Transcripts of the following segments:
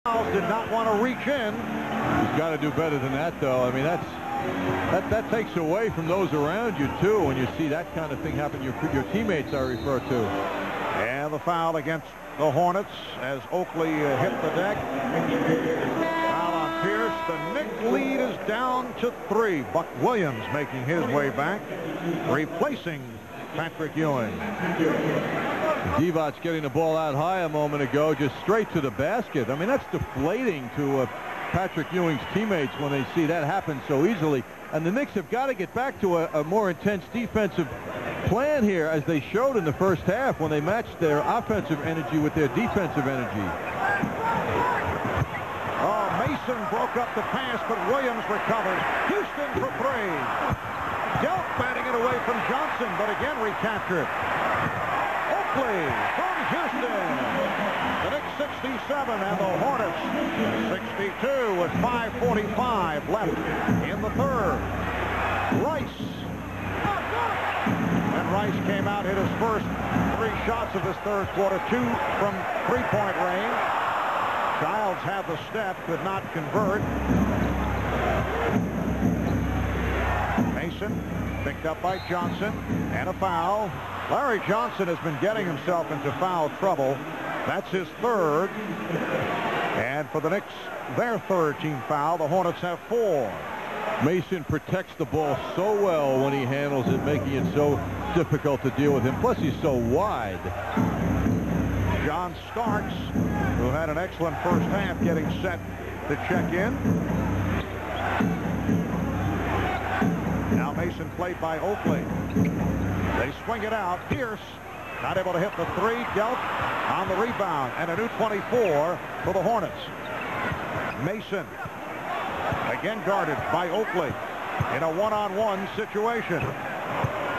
Did not want to reach in. He's got to do better than that, though. I mean, that takes away from those around you, too, when you see that kind of thing happen. Your teammates, I refer to. And the foul against the Hornets as Oakley hit the deck. Foul on Pierce. The Knicks lead is down to 3. Buck Williams making his way back, replacing Patrick Ewing. Divac getting the ball out high a moment ago, just straight to the basket. I mean, that's deflating to Patrick Ewing's teammates when they see that happen so easily. And the Knicks have got to get back to a more intense defensive plan here, as they showed in the first half when they matched their offensive energy with their defensive energy. Oh, Mason broke up the pass, but Williams recovered. Houston for 3. Delk batting it away from Johnson, but again recaptured. Oakley from Houston. The Knicks 67 and the Hornets 62 with 5:45 left in the third. Rice. And Rice came out, hit his first 3 shots of this third quarter, 2 from three-point range. Childs had the step, could not convert. Mason picked up by Johnson, and a foul. Larry Johnson has been getting himself into foul trouble. That's his third. And for the Knicks, their third team foul. The Hornets have 4. Mason protects the ball so well when he handles it, making it so difficult to deal with him. Plus, he's so wide. John Starks, who had an excellent first half, getting set to check in. Now Mason played by Oakley. They swing it out. Pierce not able to hit the 3. Delk on the rebound, and a new 24 for the Hornets. Mason again guarded by Oakley in a one-on-one situation.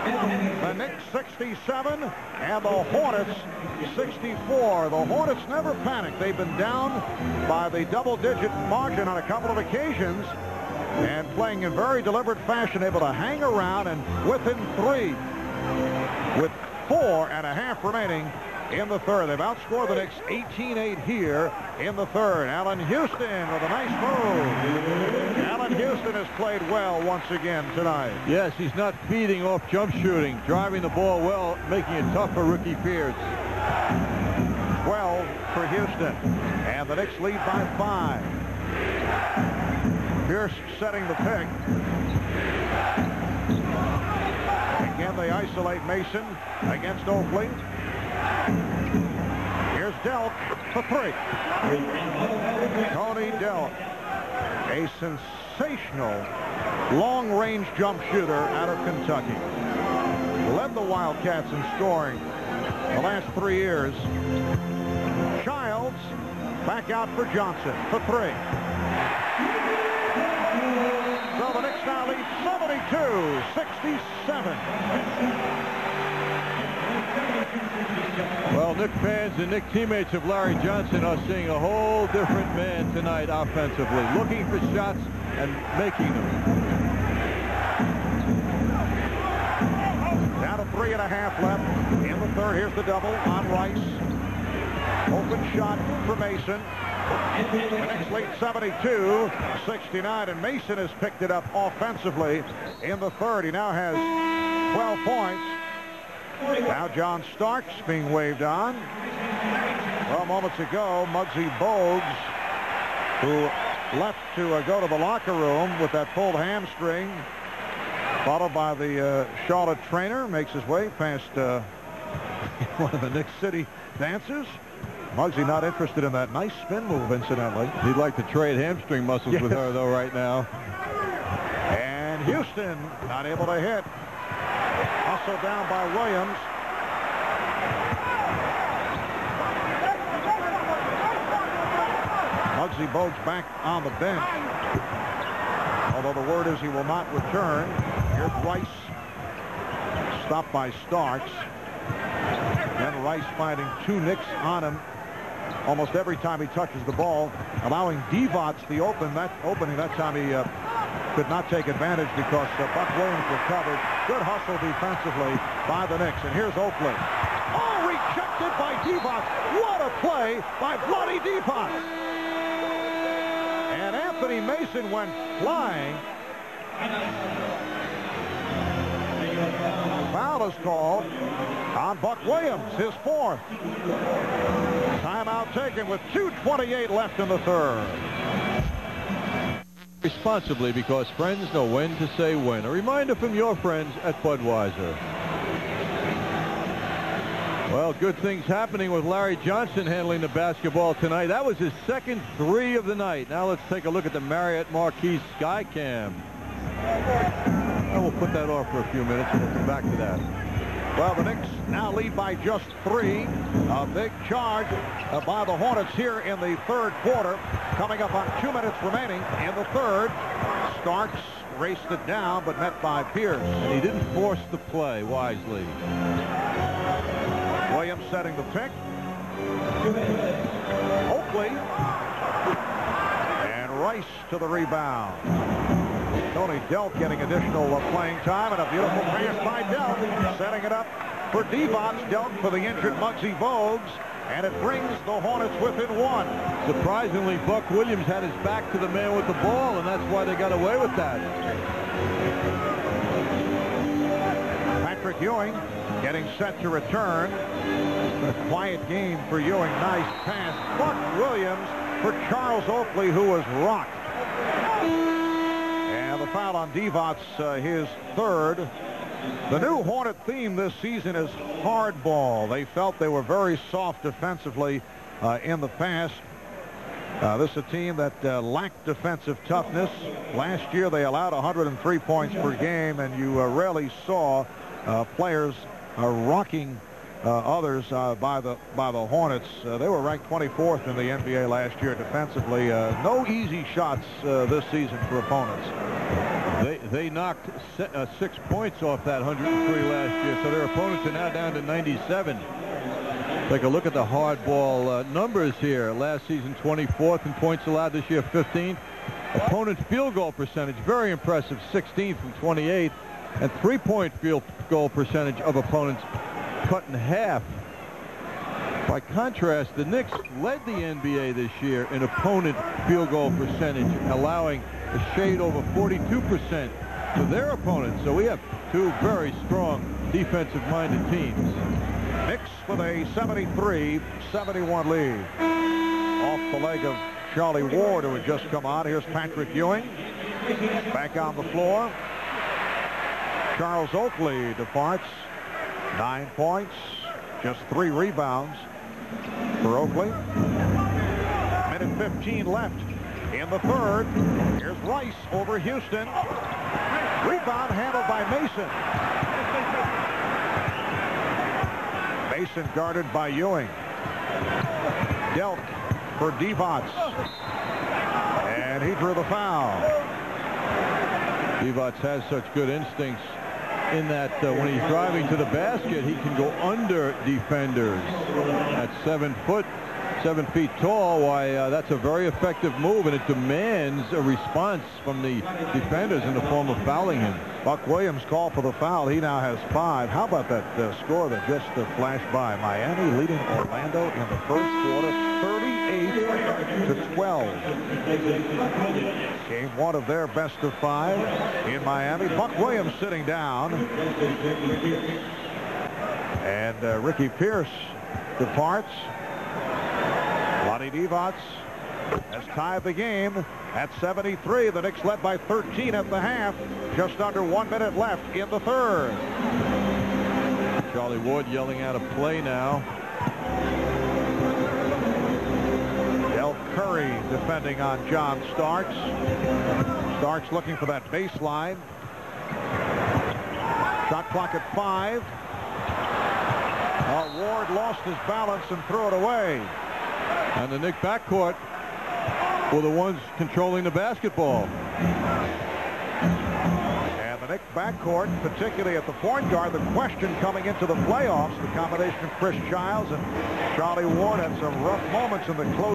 The Knicks 67 and the Hornets 64. The Hornets never panic. They've been down by the double-digit margin on a couple of occasions, and playing in very deliberate fashion, able to hang around and within 3 with 4.5 remaining in the third. They've outscored the Knicks 18-8 here in the third. Allen Houston with a nice move. Allen Houston has played well once again tonight. Yes, he's not feeding off jump shooting, driving the ball well, making it tough for rookie Pierce. 12 for Houston, and the Knicks lead by 5. Pierce setting the pick. Again, they isolate Mason against Oakley. Here's Delk for 3. Tony Delk, a sensational long-range jump shooter out of Kentucky. Led the Wildcats in scoring the last 3 years. Childs back out for Johnson for 3. So the Knicks now lead 72-67. Well, Knicks fans and Knicks teammates of Larry Johnson are seeing a whole different man tonight offensively, looking for shots and making them. Down to 3.5 left in the third. Here's the double on Rice. Open shot for Mason. The Knicks lead 72-69, and Mason has picked it up offensively in the third. He now has 12 points. Now John Starks being waved on. Well, moments ago, Muggsy Bogues, who left to go to the locker room with that pulled hamstring, followed by the Charlotte trainer, makes his way past one of the Knicks City dancers. Muggsy not interested in that nice spin move, incidentally. He'd like to trade hamstring muscles with her, though, right now. And Houston not able to hit. Also down by Williams. Muggsy Bogues back on the bench. Although the word is he will not return. Here's Rice. Stopped by Starks. Then Rice finding 2 Knicks on him almost every time he touches the ball, allowing Divac the opening. That time he could not take advantage because Buck Williams recovered. Good hustle defensively by the Knicks. And here's Oakley. Oh, rejected by Divac. What a play by Bloody Divac. Anthony Mason went flying. Foul is called on Buck Williams, his fourth. Timeout taken with 2:28 left in the third. Responsibly, because friends know when to say when. A reminder from your friends at Budweiser. Well, good things happening with Larry Johnson handling the basketball tonight. That was his second three of the night. Now let's take a look at the Marriott Marquis Skycam. We'll put that off for a few minutes and we'll come back to that. Well, the Knicks now lead by just 3. A big charge by the Hornets here in the third quarter. Coming up on 2 minutes remaining in the third. Starks raced it down, but met by Pierce. And he didn't force the play wisely. Williams setting the pick. Oakley. And Rice to the rebound. Tony Delk getting additional playing time, and a beautiful pass by Delk, setting it up for Divac. Delk for the injured Muggsy Bogues, and it brings the Hornets within 1. Surprisingly, Buck Williams had his back to the man with the ball, and that's why they got away with that. Patrick Ewing getting set to return. A quiet game for Ewing. Nice pass. Buck Williams for Charles Oakley, who was rocked. The foul on Divac, his third. The new Hornet theme this season is hardball. They felt they were very soft defensively in the past. This is a team that lacked defensive toughness. Last year they allowed 103 points per game, and you rarely saw players rocking others by the Hornets. They were ranked 24th in the NBA last year defensively. No easy shots this season for opponents. They knocked 6 points off that 103 last year, so their opponents are now down to 97. Take a look at the hardball numbers here. Last season 24th in points allowed, this year 15th. Opponent's field goal percentage, very impressive, 16th from 28th, and three-point field goal percentage of opponents cut in half. By contrast, the Knicks led the NBA this year in opponent field goal percentage, allowing a shade over 42% to their opponents. So we have two very strong defensive-minded teams. Knicks with a 73-71 lead. Off the leg of Charlie Ward, who had just come on. Here's Patrick Ewing. Back on the floor. Charles Oakley departs. 9 points, just 3 rebounds for Oakley. Minute 15 left in the third. Here's Rice over Houston. Rebound handled by Mason. Mason guarded by Ewing. Delk for Divac. And he drew the foul. Divac has such good instincts in that when he's driving to the basket, he can go under defenders. At 7 feet tall, why that's a very effective move, and it demands a response from the defenders in the form of fouling him. Buck Williams called for the foul. He now has 5. How about that score that just flashed by? Miami leading Orlando in the first quarter, 38-12. Game 1 of their best of 5 in Miami. Buck Williams sitting down. And Ricky Pierce departs. Lonnie Divac has tied the game at 73. The Knicks led by 13 at the half. Just under 1 minute left in the third. Charlie Ward yelling out a play now. Del Curry defending on John Starks. Starks looking for that baseline. Shot clock at 5. Ward lost his balance and threw it away. And the Knicks backcourt were the ones controlling the basketball. And the Knicks backcourt, particularly at the point guard, the question coming into the playoffs, the combination of Chris Childs and Charlie Ward had some rough moments in the close.